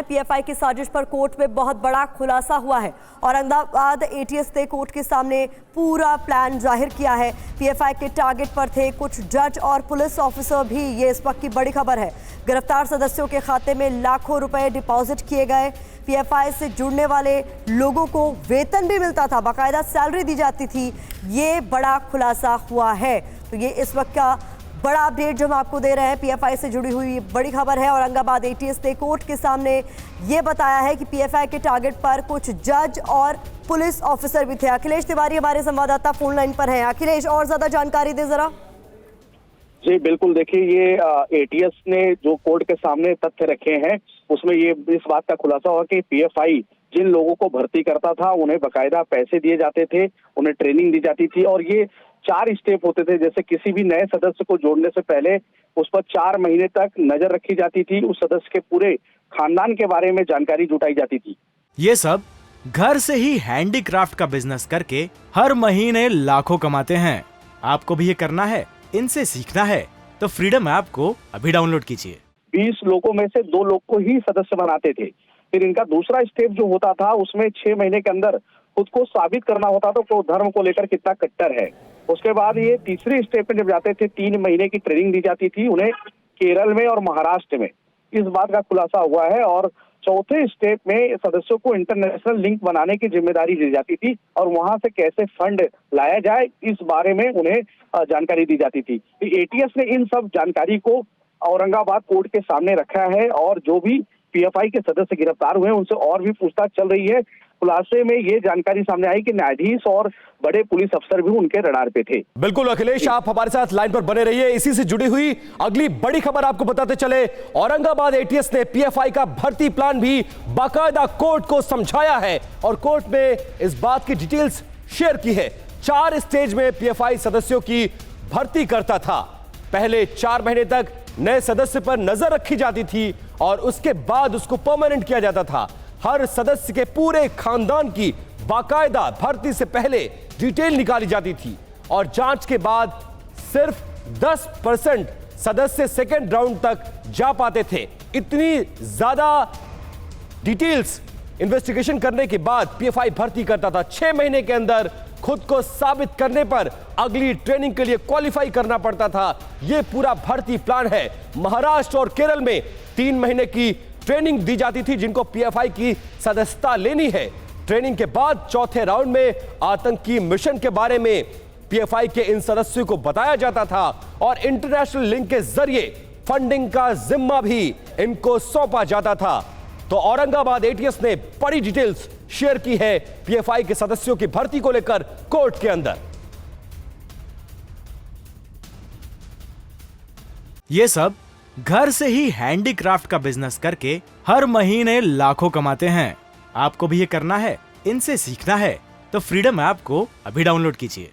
PFI की साजिश पर कोर्ट में बहुत बड़ा खुलासा हुआ है। औरंगाबाद एटीएस ने कोर्ट के सामने पूरा प्लान जाहिर किया है। पीएफआई के टारगेट पर थे कुछ जज और पुलिस ऑफिसर भी, ये इस वक्त की बड़ी खबर है। गिरफ्तार सदस्यों के खाते में लाखों रुपए डिपॉजिट किए गए। पीएफआई से जुड़ने वाले लोगों को वेतन भी मिलता था, बाकायदा सैलरी दी जाती थी। ये बड़ा खुलासा हुआ है। तो ये इस वक्त का बड़ा अपडेट जो हम आपको दे रहे हैं, पीएफआई से जुड़ी हुई बड़ी खबर है। औरंगाबाद एटीएस ने कोर्ट के सामने ये बताया है कि पीएफआई के टारगेट पर कुछ जज और पुलिस ऑफिसर भी थे। अखिलेश तिवारी हमारे संवाददाता फोन लाइन पर हैं। अखिलेश, और ज्यादा जानकारी दे जरा। जी बिल्कुल, देखिए ये एटीएस ने जो कोर्ट के सामने तथ्य रखे हैं उसमें ये इस बात का खुलासा हुआ कि पीएफआई जिन लोगों को भर्ती करता था उन्हें बकायदा पैसे दिए जाते थे, उन्हें ट्रेनिंग दी जाती थी और ये 4 स्टेप होते थे। जैसे किसी भी नए सदस्य को जोड़ने से पहले उस पर 4 महीने तक नजर रखी जाती थी, उस सदस्य के पूरे खानदान के बारे में जानकारी जुटाई जाती थी। ये सब घर से ही हैंडीक्राफ्ट का बिजनेस करके हर महीने लाखों कमाते हैं। आपको भी ये करना है, इनसे सीखना है तो फ्रीडम ऐप को अभी डाउनलोड कीजिए। 20 लोगों में से 2 लोग को ही सदस्य बनाते थे। फिर इनका दूसरा स्टेप जो होता था उसमें 6 महीने के अंदर खुद को साबित करना होता था तो धर्म को लेकर कितना कट्टर है। उसके बाद ये तीसरी स्टेप में जब जाते थे 3 महीने की ट्रेनिंग दी जाती थी उन्हें केरल में और महाराष्ट्र में। इस बात का खुलासा हुआ है। और चौथे स्टेप में सदस्यों को इंटरनेशनल लिंक बनाने की जिम्मेदारी दी जाती थी और वहां से कैसे फंड लाया जाए इस बारे में उन्हें जानकारी दी जाती थी। एटीएस ने इन सब जानकारी को औरंगाबाद कोर्ट के सामने रखा है और जो भी पीएफआई के सदस्य गिरफ्तार हुए उनसे और भी पूछताछ चल रही है। खुलासे में ये जानकारी सामने आई कि न्यायाधीश और बड़े पुलिस अफसर भी उनके रडार पे थे। बिल्कुल अखिलेश, आप हमारे साथ लाइन पर बने रहिए। इसी से जुड़ी हुई अगली बड़ी खबर आपको बताते चले। औरंगाबाद एटीएस ने पीएफआई का भर्ती प्लान भी बाकायदा कोर्ट को समझाया है और कोर्ट में इस बात की डिटेल्स शेयर की है। 4 स्टेज में पीएफआई सदस्यों की भर्ती करता था। पहले 4 महीने तक नए सदस्य पर नजर रखी जाती थी और उसके बाद उसको परमानेंट किया जाता था। हर सदस्य के पूरे खानदान की बाकायदा भर्ती से पहले डिटेल निकाली जाती थी और जांच के बाद सिर्फ 10% सदस्य सेकेंड राउंड तक जा पाते थे। इतनी ज्यादा डिटेल्स इन्वेस्टिगेशन करने के बाद पीएफआई भर्ती करता था। 6 महीने के अंदर खुद को साबित करने पर अगली ट्रेनिंग के लिए क्वालिफाई करना पड़ता था। यह पूरा भर्ती प्लान है। महाराष्ट्र और केरल में 3 महीने की ट्रेनिंग दी जाती थी जिनको पीएफआई की सदस्यता लेनी है। ट्रेनिंग के बाद चौथे राउंड में आतंकी मिशन के बारे में पीएफआई के इन सदस्यों को बताया जाता था और इंटरनेशनल लिंक के जरिए फंडिंग का जिम्मा भी इनको सौंपा जाता था। तो औरंगाबाद एटीएस ने बड़ी डिटेल्स शेयर की है पीएफआई के सदस्यों की भर्ती को लेकर कोर्ट के अंदर। ये सब घर से ही हैंडीक्राफ्ट का बिजनेस करके हर महीने लाखों कमाते हैं। आपको भी ये करना है, इनसे सीखना है तो फ्रीडम ऐप को अभी डाउनलोड कीजिए।